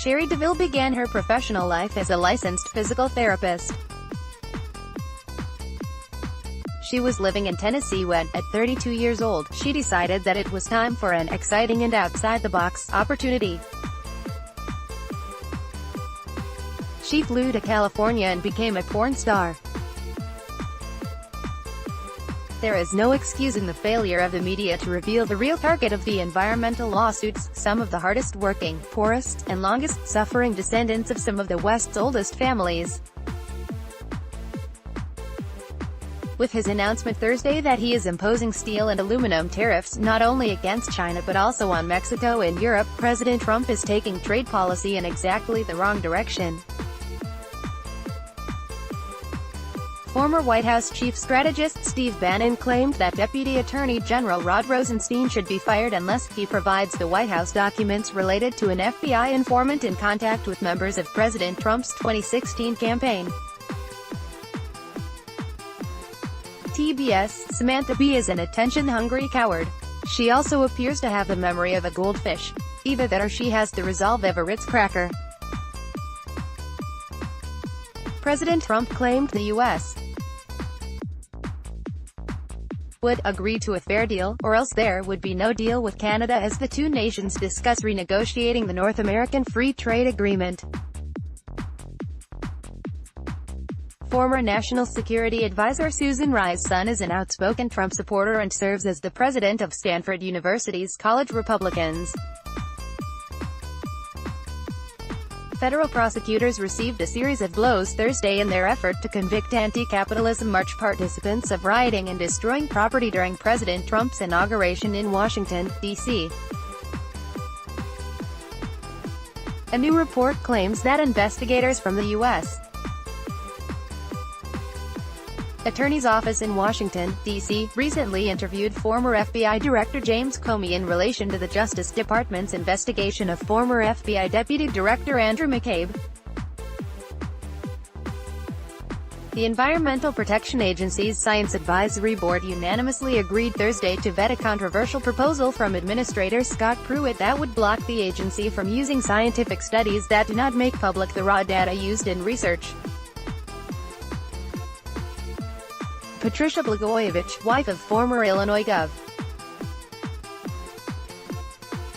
Sherry DeVille began her professional life as a licensed physical therapist. She was living in Tennessee when, at 32 years old, she decided that it was time for an exciting and outside-the-box opportunity. She flew to California and became a porn star. There is no excusing the failure of the media to reveal the real target of the environmental lawsuits, some of the hardest-working, poorest, and longest-suffering descendants of some of the West's oldest families. With his announcement Thursday that he is imposing steel and aluminum tariffs not only against China but also on Mexico and Europe, President Trump is taking trade policy in exactly the wrong direction. Former White House chief strategist Steve Bannon claimed that Deputy Attorney General Rod Rosenstein should be fired unless he provides the White House documents related to an FBI informant in contact with members of President Trump's 2016 campaign. TBS, Samantha Bee is an attention-hungry coward. She also appears to have the memory of a goldfish. Either that or she has the resolve of a Ritz cracker. President Trump claimed the U.S. would agree to a fair deal, or else there would be no deal with Canada as the two nations discuss renegotiating the North American Free Trade Agreement. Former National Security Advisor Susan Rice's son is an outspoken Trump supporter and serves as the president of Stanford University's College Republicans. Federal prosecutors received a series of blows Thursday in their effort to convict anti-capitalism march participants of rioting and destroying property during President Trump's inauguration in Washington, D.C. A new report claims that investigators from the U.S. Attorney's Office in Washington, D.C., recently interviewed former FBI Director James Comey in relation to the Justice Department's investigation of former FBI Deputy Director Andrew McCabe. The Environmental Protection Agency's Science Advisory Board unanimously agreed Thursday to vet a controversial proposal from Administrator Scott Pruitt that would block the agency from using scientific studies that do not make public the raw data used in research. Patricia Blagojevich, wife of former Illinois Gov.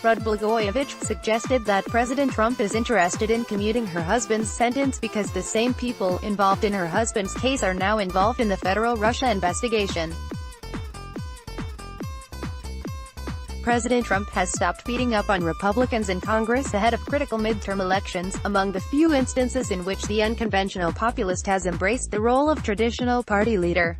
Rod Blagojevich, suggested that President Trump is interested in commuting her husband's sentence because the same people involved in her husband's case are now involved in the federal Russia investigation. President Trump has stopped beating up on Republicans in Congress ahead of critical midterm elections, among the few instances in which the unconventional populist has embraced the role of traditional party leader.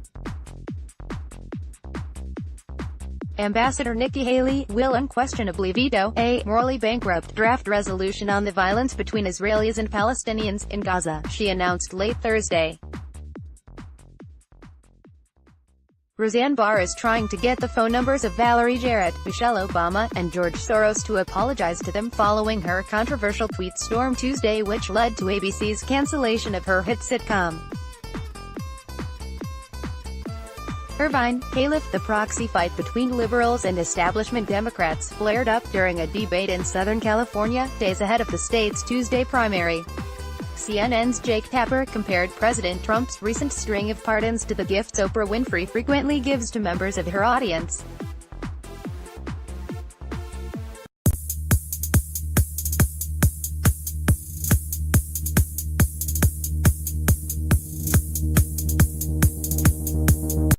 Ambassador Nikki Haley will unquestionably veto a morally bankrupt draft resolution on the violence between Israelis and Palestinians in Gaza, she announced late Thursday. Roseanne Barr is trying to get the phone numbers of Valerie Jarrett, Michelle Obama, and George Soros to apologize to them following her controversial tweet storm Tuesday which led to ABC's cancellation of her hit sitcom. Irvine, Caliph. The proxy fight between liberals and establishment Democrats flared up during a debate in Southern California, days ahead of the state's Tuesday primary. CNN's Jake Tapper compared President Trump's recent string of pardons to the gifts Oprah Winfrey frequently gives to members of her audience.